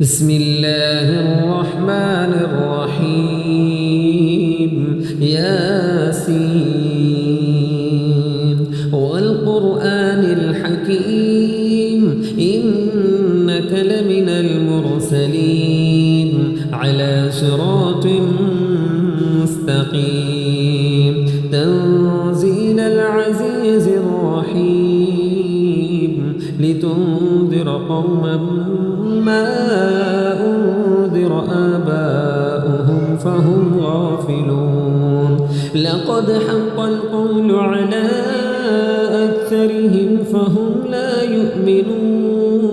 بسم الله الرحمن الرحيم ياسين والقرآن الحكيم إنك لمن المرسلين على صراط مستقيم تنزيل العزيز الرحيم لتنذر قوما ما أنذر آباؤهم فهم غافلون لقد حق القول على أكثرهم فهم لا يؤمنون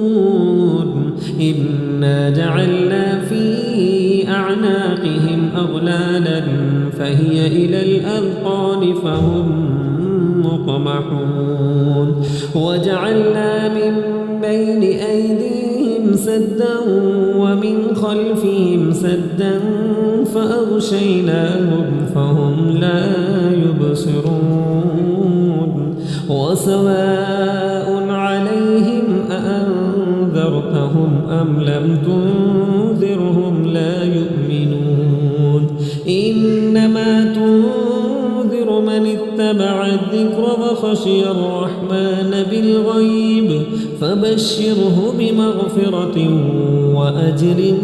إنا جعلنا في أعناقهم أغلالا فهي إلى الأذقان فهم مقمحون وجعلنا من بين أيديهم سدا ومن خلفهم سدا فأغشيناهم فهم لا يبصرون وسواء عليهم أأنذرتهم أم لم تنذرهم لا يؤمنون إنما تنذر من اتبع الذكر وخشي الرحمن بالغيب فبشره بمغفرة وأجر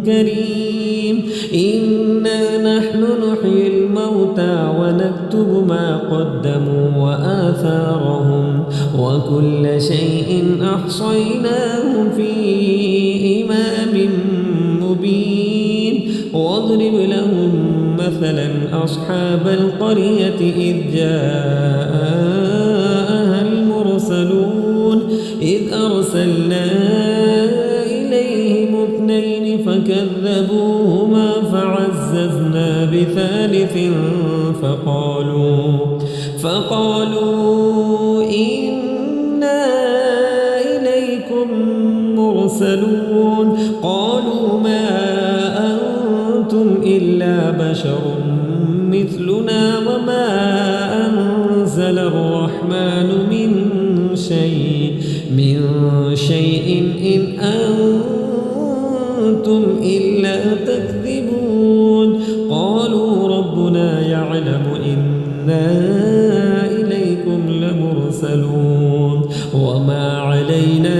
كريم إنا نحن نحيي الموتى ونكتب ما قدموا وآثارهم وكل شيء أحصيناه في إمام مبين واضرب لهم مثلا أصحاب القرية إذ جاءها المرسلون إذ أرسلنا إليهم اثنين فكذبوهما فعززنا بثالث فقالوا إنا إليكم مرسلون قالوا ما أنتم إلا بشر مثلنا وما أنزل الرحمن من شيء إن أنتم إلا تكذبون قالوا ربنا يعلم إنا إليكم لمرسلون وما علينا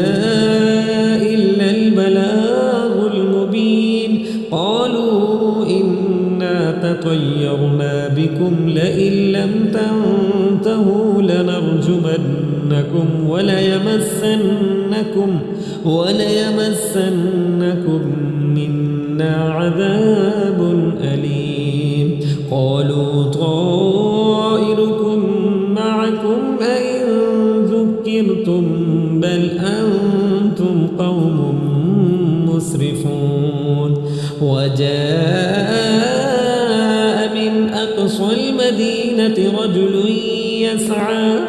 إلا البلاغ المبين قالوا إنا تطيرنا بكم لئن لم تنتهوا لنرجمنكم وليمسنكم منا عذاب أليم قالوا طائركم معكم أئن ذكرتم بل أنتم قوم مسرفون وجاء من أقصى المدينة رجل يسعى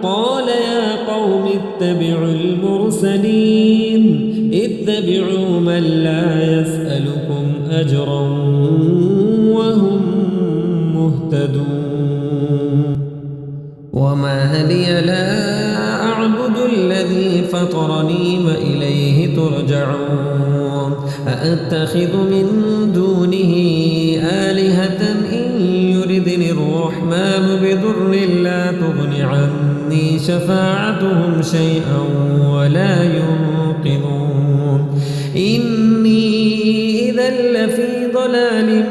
قال يا قوم اتبعوا المرسلين اتبعوا من لا يسألكم أجرا وهم مهتدون وما لي لا أعبد الذي فطرني وإليه ترجعون أأتخذ من دونه آلهة إن يردني الرحمن بضر لا تغن عني شفاعتهم شيئا ولا ينقذون إني إذا لفي ضلال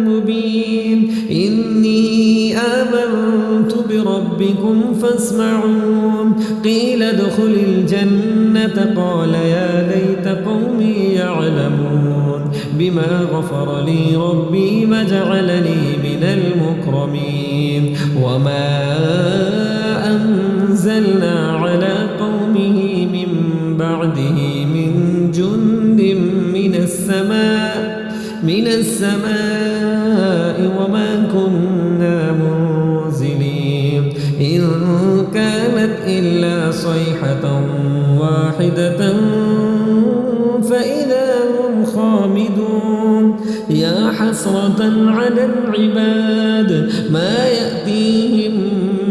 مبين إني آمنت بربكم فاسمعون قيل ادخل الجنة قال يا ليت قومي يعلمون بما غفر لي ربي وجعلني من المكرمين وما أنزلنا على قومه من بعده من جند من السماء وما كنا منزلين إن كانت إلا صيحة واحدة فإذا هم خامدون يا حسرة على العباد ما يأتيهم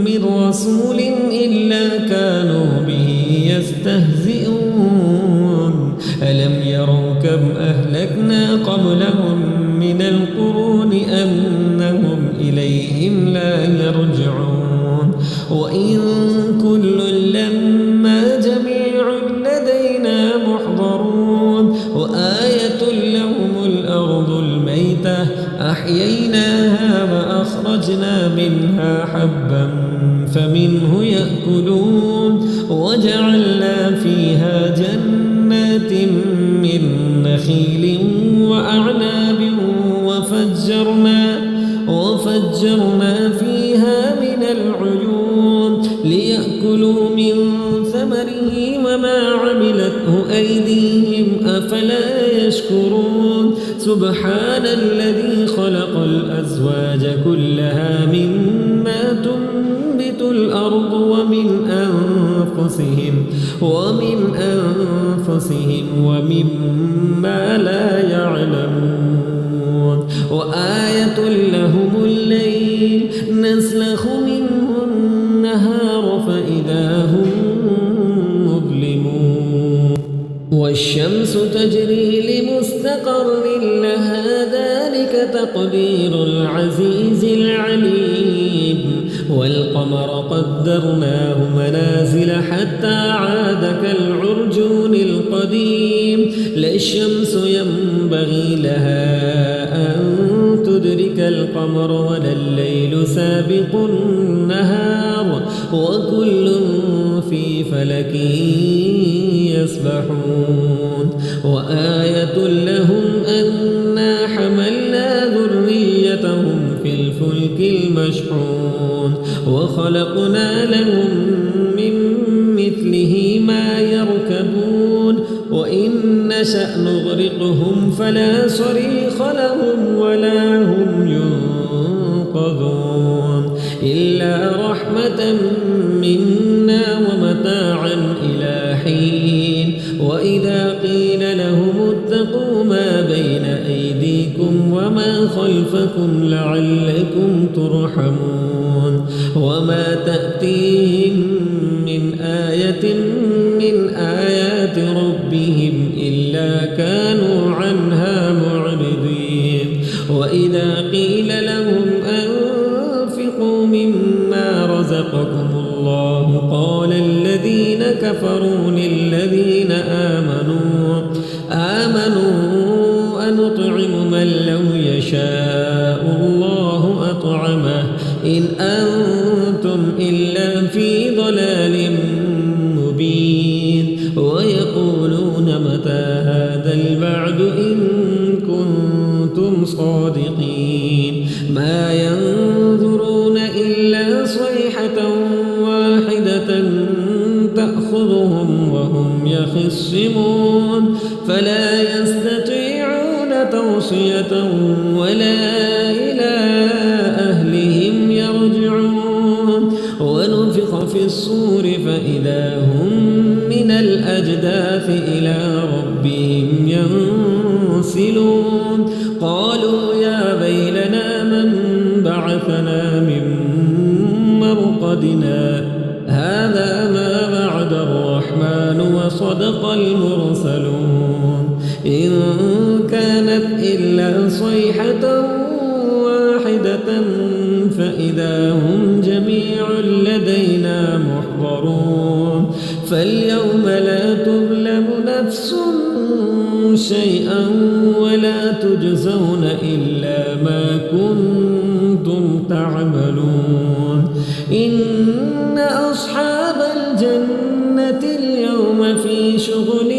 من رسول إلا كانوا به يستهزئون ألم يروا كم أهلكنا قبلهم من القرون أنهم إليهم لا يرجعون وإن كل لما جميع لدينا محضرون وآية لهم الأرض الميتة أحييناها وأخرجنا منها حبا فمنه يأكلون وجعلنا فيها جنات من نخيل وأعناب وفجرنا فيها من العيون ليأكلوا من ثمره وما عملته أيديهم أفلا يشكرون سبحان الذي خلق الأزواج كلها مما تنبت الأرض ومن أنفسهم ومما لا يعلمون وآية لهم الليل نسلخ منه النهار فإذا هم مظلمون والشمس تجري لمستقر لها ذلك تقدير العزيز العليم والقمر قدرناه منازل حتى عاد كالعرجون القديم لا الشمس ينبغي لها أن تدرك القمر ولا الليل سابق النهار وكل في فلك يسبحون وآية لهم أنا حملنا ذريتهم في الفلك المشحون وخلقنا لهم من مثله ما يركبون وإن نشأ نغرقهم فلا صريخ لهم ولا هم ينقذون إلا رحمة منا ومتاعا إلى حين وإذا قيل لهم اتقوا ما بين أيديكم وما خلفكم لعلكم ترحمون وما تأتيهم من آية من آيات ربهم إلا كانوا عنها معرضين وإذا قيل لهم أنفقوا مما رزقكم الله قال الذين كفروا للذين آمنوا أنطعم من لو يشاء الله أطعمه إن أنتم إلا في ضلال مبين ويقولون متى هذا الوعد إن كنتم صادقين ما ينظرون إلا صيحة واحدة تأخذهم وهم يخصمون فلا يستطيعون توصية ولا إلى أهلهم يرجعون ونفخ في الصور فإذا هم من الأجداث إلى ربهم ينسلون قالوا يا ويلنا من بعثنا من مرقدنا هذا ما وعد الرحمن وصدق المرسلون إن كانت إلا صيحة واحدة فإذا هم جميع لدينا محضرون فاليوم لا تظلم نفس شيئا ولا تجزون إلا ما كنتم تعملون إن أصحاب الجنة اليوم في شغل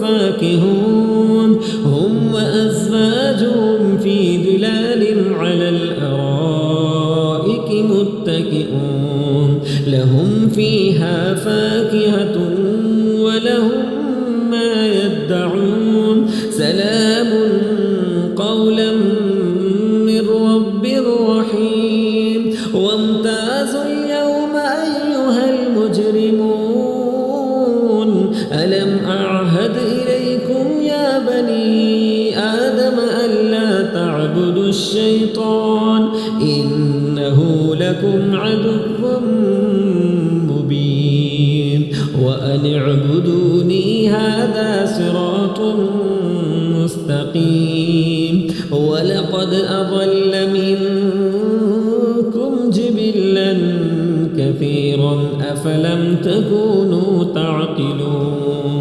فاكهون هم وأزواجهم في ظلال على الأرائك متكئون لهم فيها فاكهة ولهم ما يدعون سلام قولا من رب رحيم وامتازوا اليوم أيها المجرمون ألم أعهد إليكم يا بني آدم ألا تعبدوا الشيطان إنه لكم عدو مبين وأن اعبدوني هذا صراط مستقيم ولقد أضل منكم جبلا كثيرا أفلم تكونوا تعقلون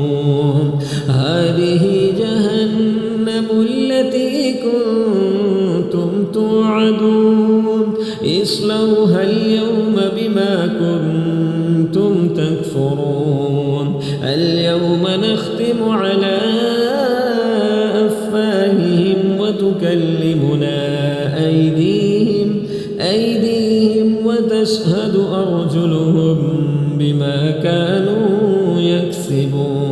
هذه جهنم التي كنتم توعدون اصلوها اليوم بما كنتم تكفرون اليوم نختم على أفواههم وتكلمنا أيديهم وتشهد أرجلهم بما كانوا يكسبون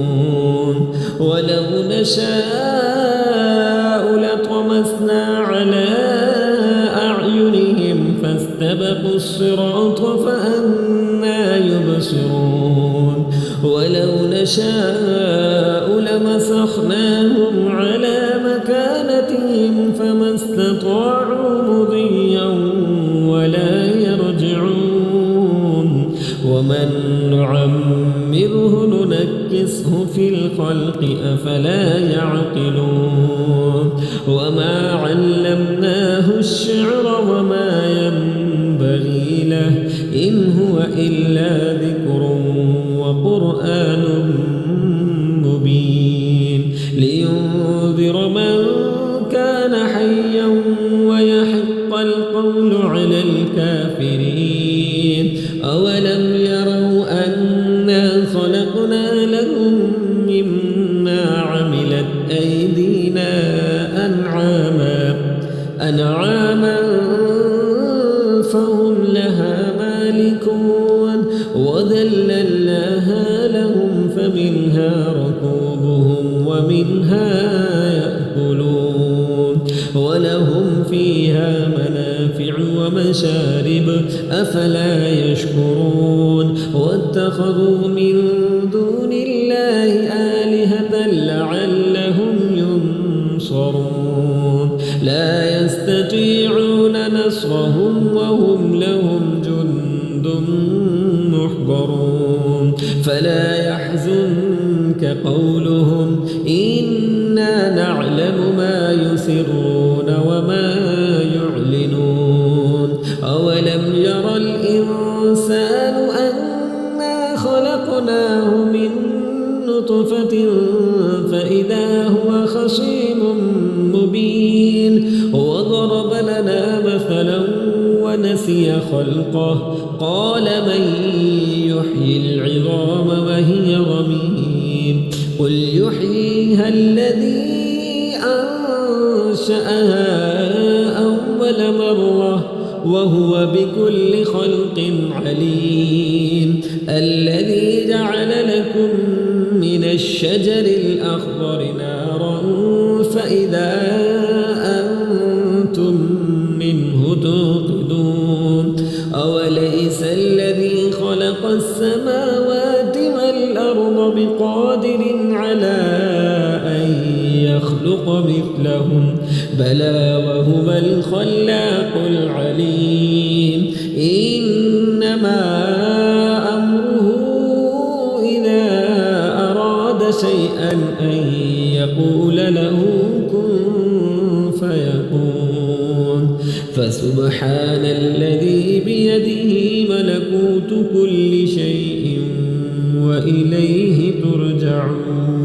ولو نشاء لطمسنا على أعينهم فاستبقوا الصراط فأنى يبصرون ولو نشاء لمسخناهم على مكانتهم فما استطاعوا مضيا ولا يرجعون ومن نعمره ننكسه في الخلق أفلا يعقلون وما علمناه الشعر وما ينبغي له إن هو إلا ذكر وقرآن مبين لينذر من كان حيا ويحق القول على الكافرين أولم يروا أنا خلقنا لهم مما عملت أيدينا أنعاما فهم لها مالكون وذللناها لهم فمنها ركوبهم ومنها يأكلون ولهم فيها منافع ومشارب أفلا يشكرون واتخذوا من دون الله آلهة لعلهم ينصرون لا يستطيعون نصرهم وهم لهم جند محضرون فلا يحزنك قولهم إنا نعلم ما يسرون وما يعلنون أولم ير الإنسان أنا خلقناه من نطفة فإذا هو خصيم مبين وضرب لنا مثلا ونسي خلقه قال من يحيي العظام وهي رميم قل يحييها الذي أنشأها أول مرة وهو بكل خلق عليم الذي جعل لكم من الشجر الأخضر نارا فإذا أنتم منه توقدون أوليس الذي خلق السماوات والأرض بقادر على أن يخلق مثلهم بلى وهو الخلاق العليم إنما أمره إذا أراد شيئا أن يقول له كن فيكون فسبحان الذي بيده ملكوت كل شيء وإليه ترجعون